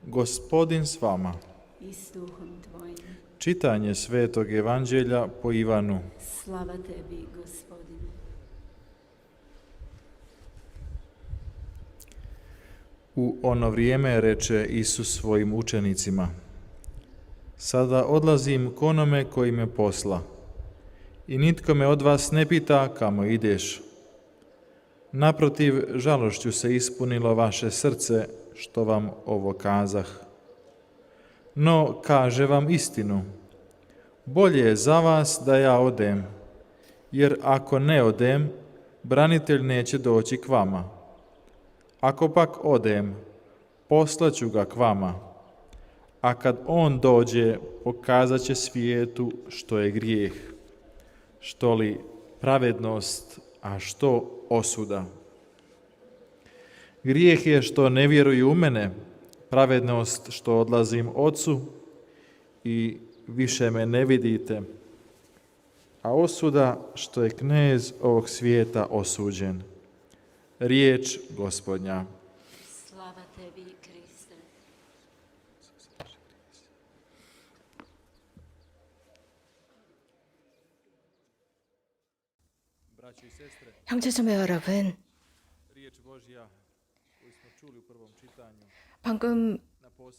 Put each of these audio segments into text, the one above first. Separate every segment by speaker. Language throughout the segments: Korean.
Speaker 1: Gospodin s vama.
Speaker 2: I s duhom tvojim.
Speaker 1: Čitanje Svetog Evanđelja po Ivanu.
Speaker 2: Slava tebi, Gospodine.
Speaker 1: U ono vrijeme reče Isus svojim učenicima: Sada odlazim k onome koji me posla, i nitko me od vas ne pita kamo ideš. Naprotiv, žalošću se ispunilo vaše srce što vam ovo kazah. No, kaže vam istinu, bolje je za vas da ja odem, jer ako ne odem, branitelj neće doći k vama. Ako pak odem, poslaću ga k vama, a kad on dođe, pokazat će svijetu što je grijeh, što li pravednost, a što osuda. Grijeh je što ne vjeruju u mene, pravednost što odlazim Ocu i više me ne vidite, a osuda što je knez ovog svijeta osuđen. Riječ Gospodnja.
Speaker 2: Slava tebi, Kriste.
Speaker 3: 형제자매 여러분, 방금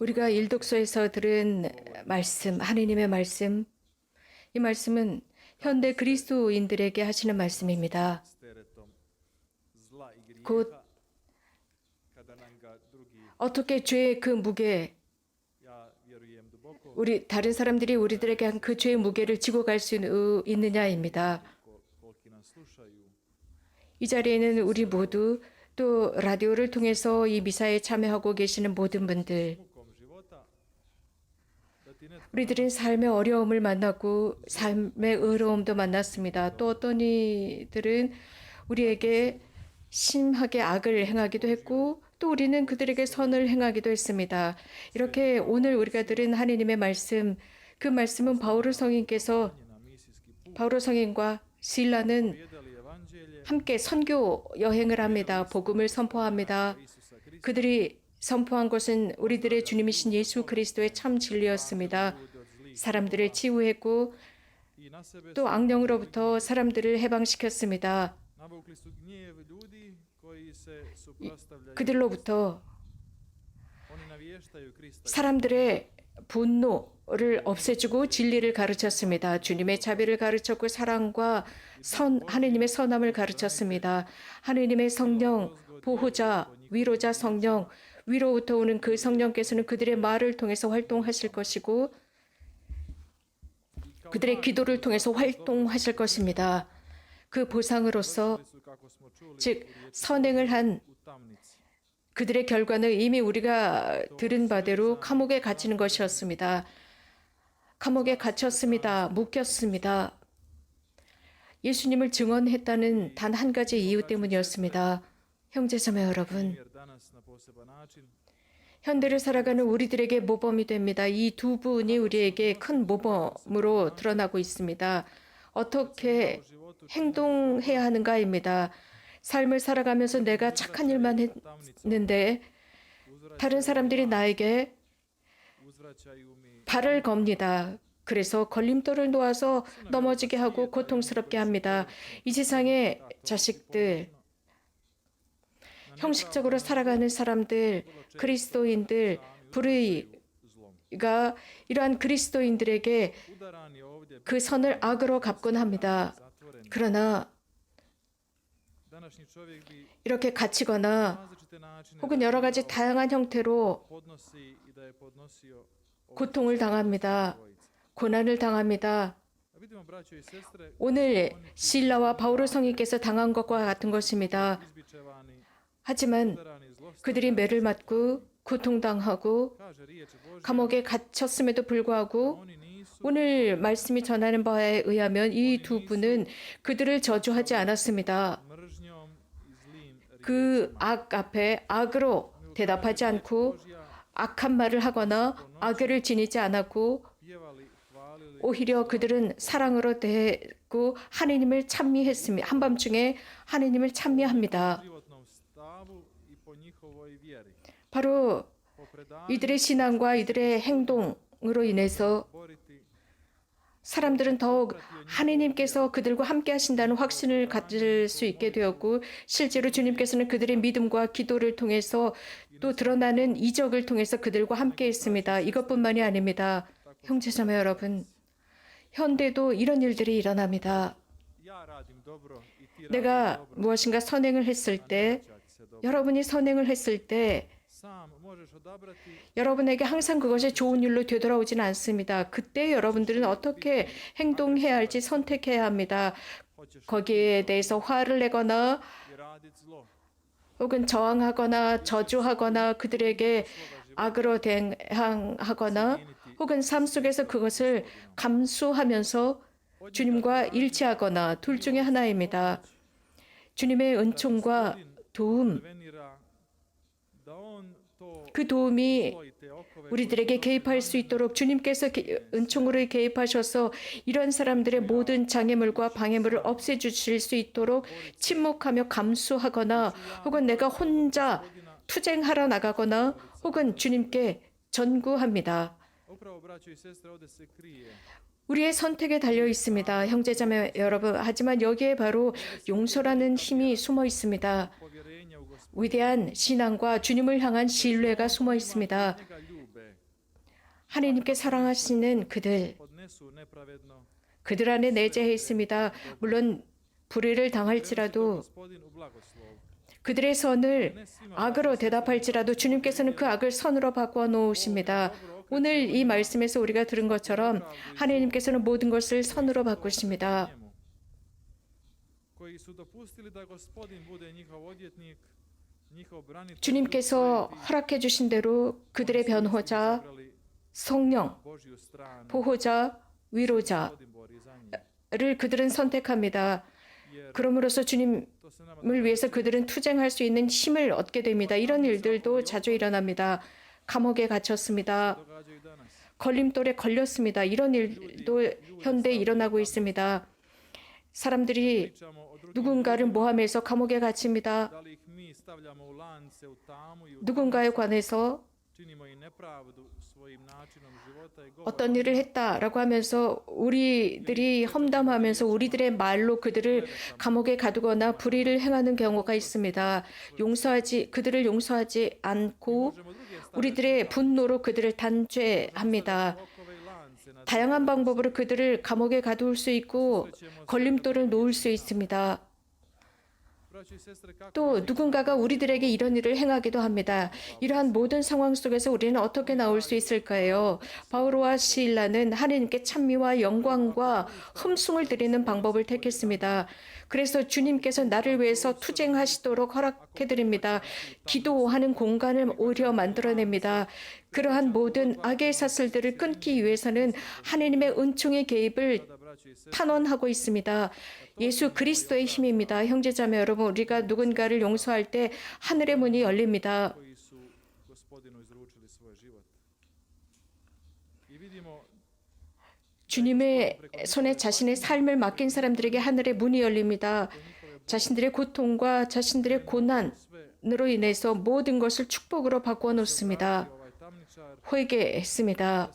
Speaker 3: 우리가 일독서에서 들은 말씀, 하느님의 말씀, 이 말씀은 현대 그리스도인들에게 하시는 말씀입니다. 곧 어떻게 죄의 그 무게, 우리 다른 사람들이 우리들에게 한 그 죄의 무게를 지고 갈 수 있느냐입니다. 이 자리에는 우리 모두 또 라디오를 통해서 이 미사에 참여하고 계시는 모든 분들, 우리들은 삶의 어려움을 만났고 삶의 의로움도 만났습니다. 또 어떤 이들은 우리에게 심하게 악을 행하기도 했고 또 우리는 그들에게 선을 행하기도 했습니다. 이렇게 오늘 우리가 들은 하느님의 말씀, 그 말씀은 바오로 성인과 실라는 함께 선교 여행을 합니다. 복음을 선포합니다. 그들이 선포한 것은 우리들의 주님이신 예수 그리스도의 참 진리였습니다. 사람들을 치유했고 또 악령으로부터 사람들을 해방시켰습니다. 그들로부터 사람들의 분노를 없애주고 진리를 가르쳤습니다. 주님의 자비를 가르쳤고 사랑과 하느님의 선함을 가르쳤습니다. 하느님의 성령, 보호자, 위로자 성령, 위로부터 오는 그 성령께서는 그들의 말을 통해서 활동하실 것이고 그들의 기도를 통해서 활동하실 것입니다. 그 보상으로서 즉 선행을 한 그들의 결과는 이미 우리가 들은 바대로 감옥에 갇히는 것이었습니다. 감옥에 갇혔습니다. 묶였습니다. 예수님을 증언했다는 단 한 가지 이유 때문이었습니다. 형제자매 여러분, 현대를 살아가는 우리들에게 모범이 됩니다. 이 두 분이 우리에게 큰 모범으로 드러나고 있습니다. 어떻게 행동해야 하는가입니다. 삶을 살아가면서 내가 착한 일만 했는데 다른 사람들이 나에게 발을 겁니다. 그래서 걸림돌을 놓아서 넘어지게 하고 고통스럽게 합니다. 이 세상의 자식들, 형식적으로 살아가는 사람들, 그리스도인들, 불의가 이러한 그리스도인들에게 그 선을 악으로 갚곤 합니다. 그러나 이렇게 갇히거나 혹은 여러 가지 다양한 형태로 고통을 당합니다. 고난을 당합니다. 오늘 실라와 바오로 성인께서 당한 것과 같은 것입니다. 하지만 그들이 매를 맞고 고통당하고 감옥에 갇혔음에도 불구하고 오늘 말씀이 전하는 바에 의하면 이 두 분은 그들을 저주하지 않았습니다. 그 악 앞에 악으로 대답하지 않고 악한 말을 하거나 악을 지니지 않았고 오히려 그들은 사랑으로 대했고 하느님을 찬미했습니다. 한밤중에 하느님을 찬미합니다. 바로 이들의 신앙과 이들의 행동으로 인해서 사람들은 더욱 하나님께서 그들과 함께 하신다는 확신을 가질 수 있게 되었고, 실제로 주님께서는 그들의 믿음과 기도를 통해서 또 드러나는 이적을 통해서 그들과 함께 했습니다. 이것뿐만이 아닙니다. 형제자매 여러분, 현대도 이런 일들이 일어납니다. 내가 무엇인가 선행을 했을 때, 여러분이 선행을 했을 때 여러분에게 항상 그것이 좋은 일로 되돌아오지는 않습니다. 그때 여러분들은 어떻게 행동해야 할지 선택해야 합니다. 거기에 대해서 화를 내거나 혹은 저항하거나 저주하거나 그들에게 악으로 대항하거나 혹은 삶 속에서 그것을 감수하면서 주님과 일치하거나 둘 중에 하나입니다. 주님의 은총과 도움, 그 도움이 우리들에게 개입할 수 있도록 주님께서 은총으로 개입하셔서 이런 사람들의 모든 장애물과 방해물을 없애주실 수 있도록 침묵하며 감수하거나 혹은 내가 혼자 투쟁하러 나가거나 혹은 주님께 전구합니다. 우리의 선택에 달려 있습니다. 형제자매 여러분, 하지만 여기에 바로 용서라는 힘이 숨어 있습니다. 위대한 신앙과 주님을 향한 신뢰가 숨어 있습니다. 하나님께 사랑하시는 그들 안에 내재해 있습니다. 물론 불의를 당할지라도 그들의 선을 악으로 대답할지라도 주님께서는 그 악을 선으로 바꾸어 놓으십니다. 오늘 이 말씀에서 우리가 들은 것처럼 하나님께서는 모든 것을 선으로 바꾸십니다. 주님께서 허락해 주신 대로 그들의 변호자, 성령, 보호자, 위로자를 그들은 선택합니다. 그럼으로써 주님을 위해서 그들은 투쟁할 수 있는 힘을 얻게 됩니다. 이런 일들도 자주 일어납니다. 감옥에 갇혔습니다. 걸림돌에 걸렸습니다. 이런 일도 현대에 일어나고 있습니다. 사람들이 누군가를 모함해서 감옥에 갇힙니다. 누군가에 관해서 어떤 일을 했다라고 하면서 우리들이 험담하면서 우리들의 말로 그들을 감옥에 가두거나 불의를 행하는 경우가 있습니다. 그들을 용서하지 않고 우리들의 분노로 그들을 단죄합니다. 다양한 방법으로 그들을 감옥에 가두을 수 있고 걸림돌을 놓을 수 있습니다. 또 누군가가 우리들에게 이런 일을 행하기도 합니다. 이러한 모든 상황 속에서 우리는 어떻게 나올 수 있을까요? 바울과 실라는 하나님께 찬미와 영광과 흠숭을 드리는 방법을 택했습니다. 그래서 주님께서 나를 위해서 투쟁하시도록 허락해드립니다. 기도하는 공간을 오히려 만들어냅니다. 그러한 모든 악의 사슬들을 끊기 위해서는 하나님의 은총의 개입을 탄원하고 있습니다. 예수 그리스도의 힘입니다. 형제자매 여러분, 우리가 누군가를 용서할 때 하늘의 문이 열립니다. 주님의 손에 자신의 삶을 맡긴 사람들에게 하늘의 문이 열립니다. 자신들의 고통과 자신들의 고난으로 인해서 모든 것을 축복으로 바꾸어 놓습니다. 회개했습니다.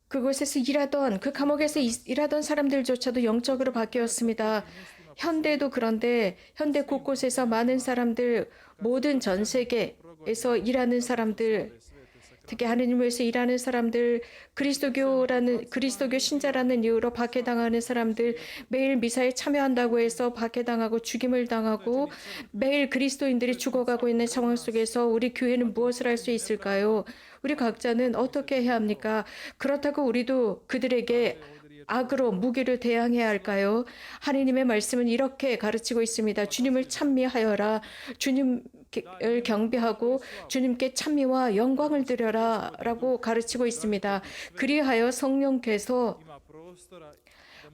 Speaker 3: 그곳에서 일하던 그 감옥에서 일하던 사람들조차도 영적으로 바뀌었습니다. 현대도 그런데 현대 곳곳에서 많은 사람들, 모든 전 세계에서 일하는 사람들, 특히 하나님을 위해서 일하는 사람들, 그리스도교 신자라는 이유로 박해당하는 사람들, 매일 미사에 참여한다고 해서 박해당하고 죽임을 당하고 매일 그리스도인들이 죽어가고 있는 상황 속에서 우리 교회는 무엇을 할 수 있을까요? 우리 각자는 어떻게 해야 합니까? 그렇다고 우리도 그들에게 악으로 무기를 대항해야 할까요? 하나님의 말씀은 이렇게 가르치고 있습니다. 주님을 찬미하여라. 주님을 경배하고 주님께 찬미와 영광을 드려라 라고 가르치고 있습니다. 그리하여 성령께서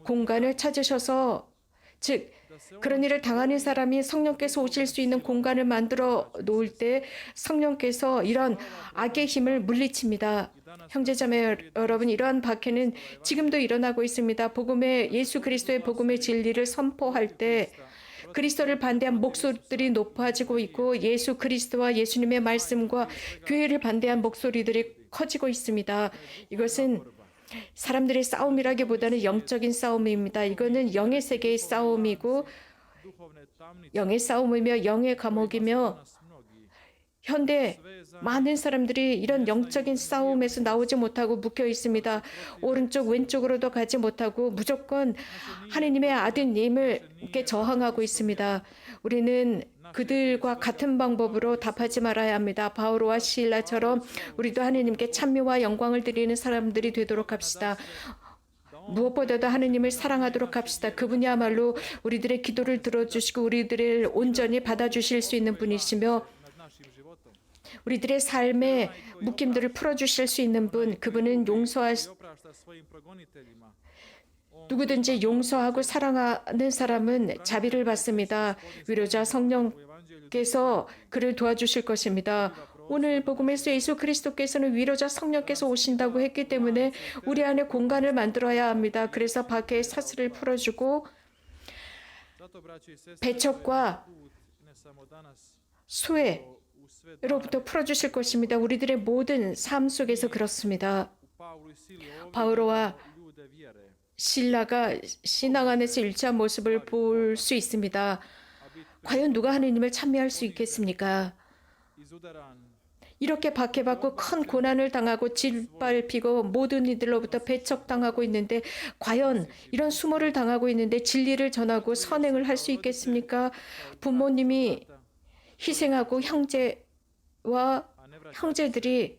Speaker 3: 공간을 찾으셔서, 즉 그런 일을 당하는 사람이 성령께서 오실 수 있는 공간을 만들어 놓을 때 성령께서 이런 악의 힘을 물리칩니다. 형제자매 여러분, 이러한 박해는 지금도 일어나고 있습니다. 예수 그리스도의 복음의 진리를 선포할 때 그리스도를 반대한 목소리들이 높아지고 있고 예수 그리스도와 예수님의 말씀과 교회를 반대한 목소리들이 커지고 있습니다. 이것은 사람들의 싸움이라기보다는 영적인 싸움입니다. 이거는 영의 세계의 싸움이고 영의 싸움이며 영의 감옥이며 현대 많은 사람들이 이런 영적인 싸움에서 나오지 못하고 묶여 있습니다. 오른쪽 왼쪽으로도 가지 못하고 무조건 하느님의 아드님을 이렇게 저항하고 있습니다. 우리는 그들과 같은 방법으로 답하지 말아야 합니다. 바오로와 실라처럼 우리도 하느님께 찬미와 영광을 드리는 사람들이 되도록 합시다. 무엇보다도 하느님을 사랑하도록 합시다. 그분이야말로 우리들의 기도를 들어주시고 우리들을 온전히 받아주실 수 있는 분이시며 우리들의 삶의 묶임들을 풀어주실 수 있는 분, 그분은 누구든지 용서하고 사랑하는 사람은 자비를 받습니다. 위로자 성령께서 그를 도와주실 것입니다. 오늘 복음에서 예수 그리스도께서는 위로자 성령께서 오신다고 했기 때문에 우리 안에 공간을 만들어야 합니다. 그래서 밖에 사슬을 풀어주고 배척과 수혜로부터 풀어주실 것입니다. 우리들의 모든 삶 속에서 그렇습니다. 바오로와 실라가 신앙 안에서 일치한 모습을 볼 수 있습니다. 과연 누가 하느님을 찬미할 수 있겠습니까? 이렇게 박해받고 큰 고난을 당하고 짓밟히고 모든 이들로부터 배척당하고 있는데 과연 이런 수모를 당하고 있는데 진리를 전하고 선행을 할 수 있겠습니까? 부모님이 희생하고 형제들이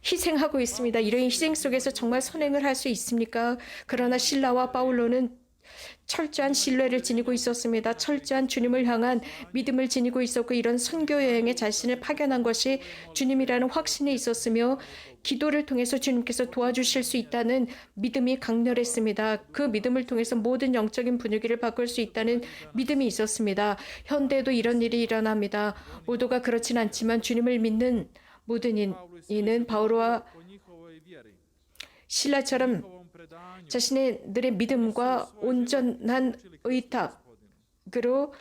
Speaker 3: 희생하고 있습니다. 이런 희생 속에서 정말 선행을 할 수 있습니까? 그러나 실라와 바울로는 철저한 신뢰를 지니고 있었습니다. 철저한 주님을 향한 믿음을 지니고 있었고 이런 선교 여행에 자신을 파견한 것이 주님이라는 확신이 있었으며 기도를 통해서 주님께서 도와주실 수 있다는 믿음이 강렬했습니다. 그 믿음을 통해서 모든 영적인 분위기를 바꿀 수 있다는 믿음이 있었습니다. 현대에도 이런 일이 일어납니다. 모두가 그렇진 않지만 주님을 믿는 모든 이는 바오로와 실라처럼 자신들의 믿음과 온전한 의탁으로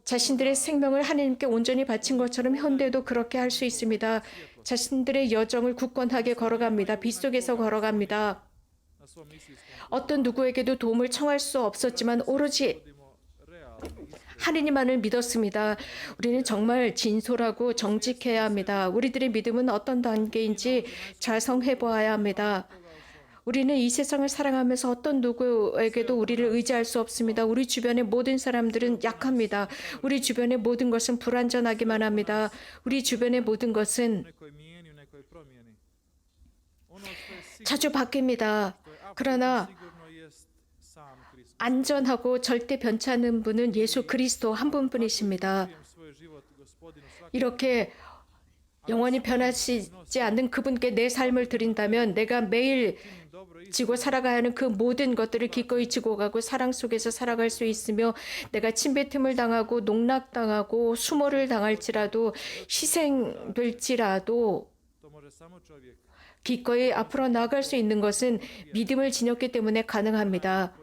Speaker 3: 자신들의 생명을 하나님께 온전히 바친 것처럼 현대도 그렇게 할 수 있습니다. 자신들의 여정을 굳건하게 걸어갑니다. 빗속에서 걸어갑니다. 어떤 누구에게도 도움을 청할 수 없었지만 오로지 하느님만을 믿었습니다. 우리는 정말 진솔하고 정직해야 합니다. 우리들의 믿음은 어떤 단계인지 자성해 보아야 합니다. 우리는 이 세상을 사랑하면서 어떤 누구에게도 우리를 의지할 수 없습니다. 우리 주변의 모든 사람들은 약합니다. 우리 주변의 모든 것은 불완전하기만 합니다. 우리 주변의 모든 것은 자주 바뀝니다. 그러나 안전하고 절대 변치 않는 분은 예수 그리스도 한 분뿐이십니다. 이렇게 영원히 변하시지 않는 그분께 내 삶을 드린다면 내가 매일 지고 살아가야 하는 그 모든 것들을 기꺼이 지고 가고 사랑 속에서 살아갈 수 있으며 내가 침뱉음을 당하고 농락당하고 수모를 당할지라도 희생될지라도 기꺼이 앞으로 나아갈 수 있는 것은 믿음을 지녔기 때문에 가능합니다.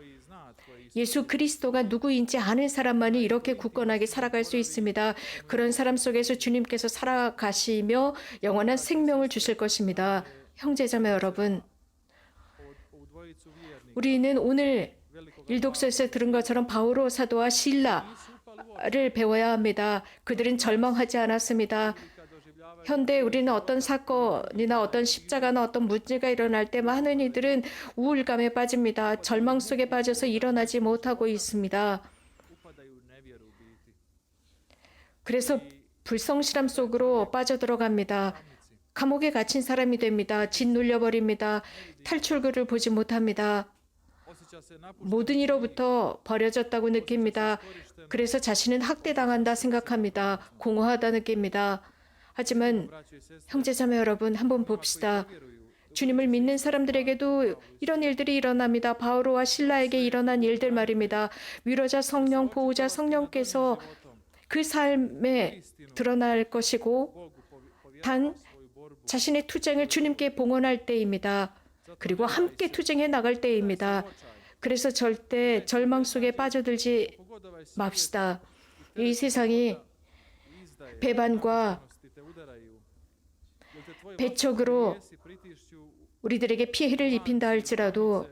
Speaker 3: 예수 그리스도가 누구인지 아는 사람만이 이렇게 굳건하게 살아갈 수 있습니다. 그런 사람 속에서 주님께서 살아가시며 영원한 생명을 주실 것입니다. 형제자매 여러분, 우리는 오늘 일독서에서 들은 것처럼 바오로 사도와 실라를 배워야 합니다. 그들은 절망하지 않았습니다. 현대 우리는 어떤 사건이나 어떤 십자가나 어떤 문제가 일어날 때 많은 이들은 우울감에 빠집니다. 절망 속에 빠져서 일어나지 못하고 있습니다. 그래서 불성실함 속으로 빠져들어갑니다. 감옥에 갇힌 사람이 됩니다. 짓눌려버립니다. 탈출구를 보지 못합니다. 모든 이로부터 버려졌다고 느낍니다. 그래서 자신은 학대당한다 생각합니다. 공허하다 느낍니다. 하지만 형제자매 여러분, 한번 봅시다. 주님을 믿는 사람들에게도 이런 일들이 일어납니다. 바오로와 실라에게 일어난 일들 말입니다. 위로자 성령, 보호자 성령께서 그 삶에 드러날 것이고 단 자신의 투쟁을 주님께 봉헌할 때입니다. 그리고 함께 투쟁해 나갈 때입니다. 그래서 절대 절망 속에 빠져들지 맙시다. 이 세상이 배반과 배척으로 우리들에게 피해를 입힌다 할지라도,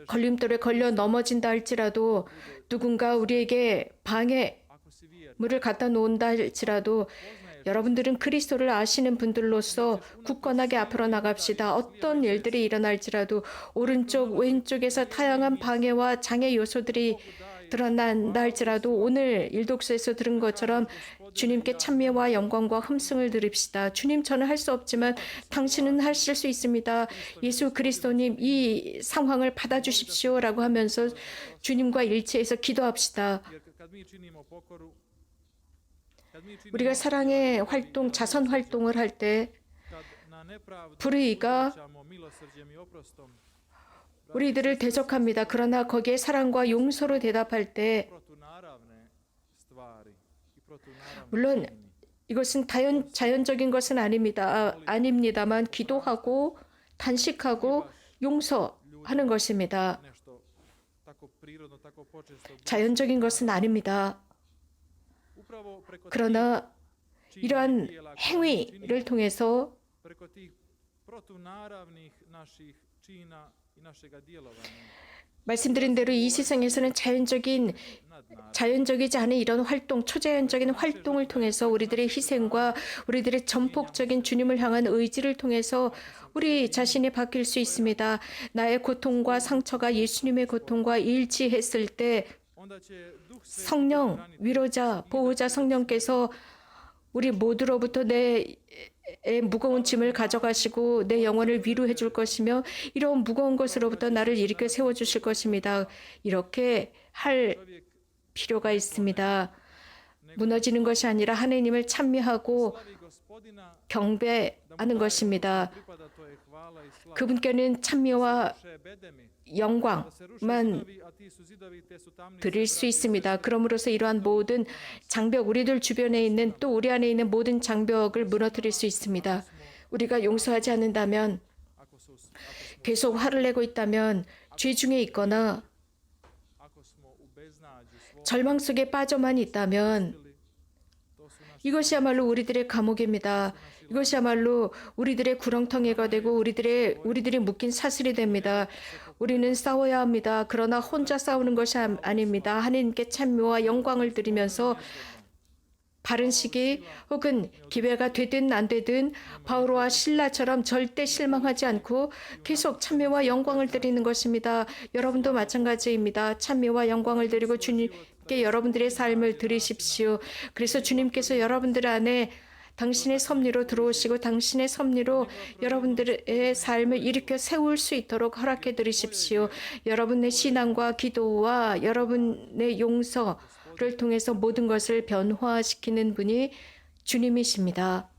Speaker 3: 걸림돌에 걸려 넘어진다 할지라도, 누군가 우리에게 방해물을 갖다 놓은다 할지라도, 여러분들은 그리스도를 아시는 분들로서 굳건하게 앞으로 나갑시다. 어떤 일들이 일어날지라도 오른쪽 왼쪽에서 다양한 방해와 장애 요소들이 드러난다 할지라도 오늘 일독서에서 들은 것처럼 주님께 찬미와 영광과 흠승을 드립시다. 주님, 저는 할 수 없지만 당신은 하실 수 있습니다. 예수 그리스도님, 이 상황을 받아주십시오라고 하면서 주님과 일치해서 기도합시다. 우리가 사랑의 활동, 자선 활동을 할 때 불의가 우리들을 대적합니다. 그러나 거기에 사랑과 용서로 대답할 때, 물론 이것은 자연적인 것은 아닙니다만 기도하고 단식하고 용서하는 것입니다. 자연적인 것은 아닙니다. 그러나 이러한 행위를 통해서 말씀드린 대로 이 세상에서는 자연적이지 않은 이런 활동, 초자연적인 활동을 통해서 우리들의 희생과 우리들의 전폭적인 주님을 향한 의지를 통해서 우리 자신이 바뀔 수 있습니다. 나의 고통과 상처가 예수님의 고통과 일치했을 때 성령, 위로자, 보호자 성령께서 우리 모두로부터 내 무거운 짐을 가져가시고 내 영혼을 위로해 줄 것이며, 이런 무거운 것으로부터 나를 일으켜 세워주실 것입니다. 이렇게 할 필요가 있습니다. 무너지는 것이 아니라 하나님을 찬미하고 경배하는 것입니다. 그분께는 찬미와 영광만 드릴 수 있습니다. 그러므로서 이러한 모든 장벽, 우리들 주변에 있는, 또 우리 안에 있는 모든 장벽을 무너뜨릴 수 있습니다. 우리가 용서하지 않는다면, 계속 화를 내고 있다면, 죄 중에 있거나 절망 속에 빠져만 있다면, 이것이야말로 우리들의 감옥입니다. 이것이야말로 우리들의 구렁텅이가 되고 우리들이 묶인 사슬이 됩니다. 우리는 싸워야 합니다. 그러나 혼자 싸우는 것이 아닙니다. 하나님께 찬미와 영광을 드리면서 바른 시기 혹은 기회가 되든 안 되든 바울과 실라처럼 절대 실망하지 않고 계속 찬미와 영광을 드리는 것입니다. 여러분도 마찬가지입니다. 찬미와 영광을 드리고 주님께 여러분들의 삶을 드리십시오. 그래서 주님께서 여러분들 안에 당신의 섭리로 들어오시고 당신의 섭리로 여러분들의 삶을 일으켜 세울 수 있도록 허락해 드리십시오. 여러분의 신앙과 기도와 여러분의 용서를 통해서 모든 것을 변화시키는 분이 주님이십니다.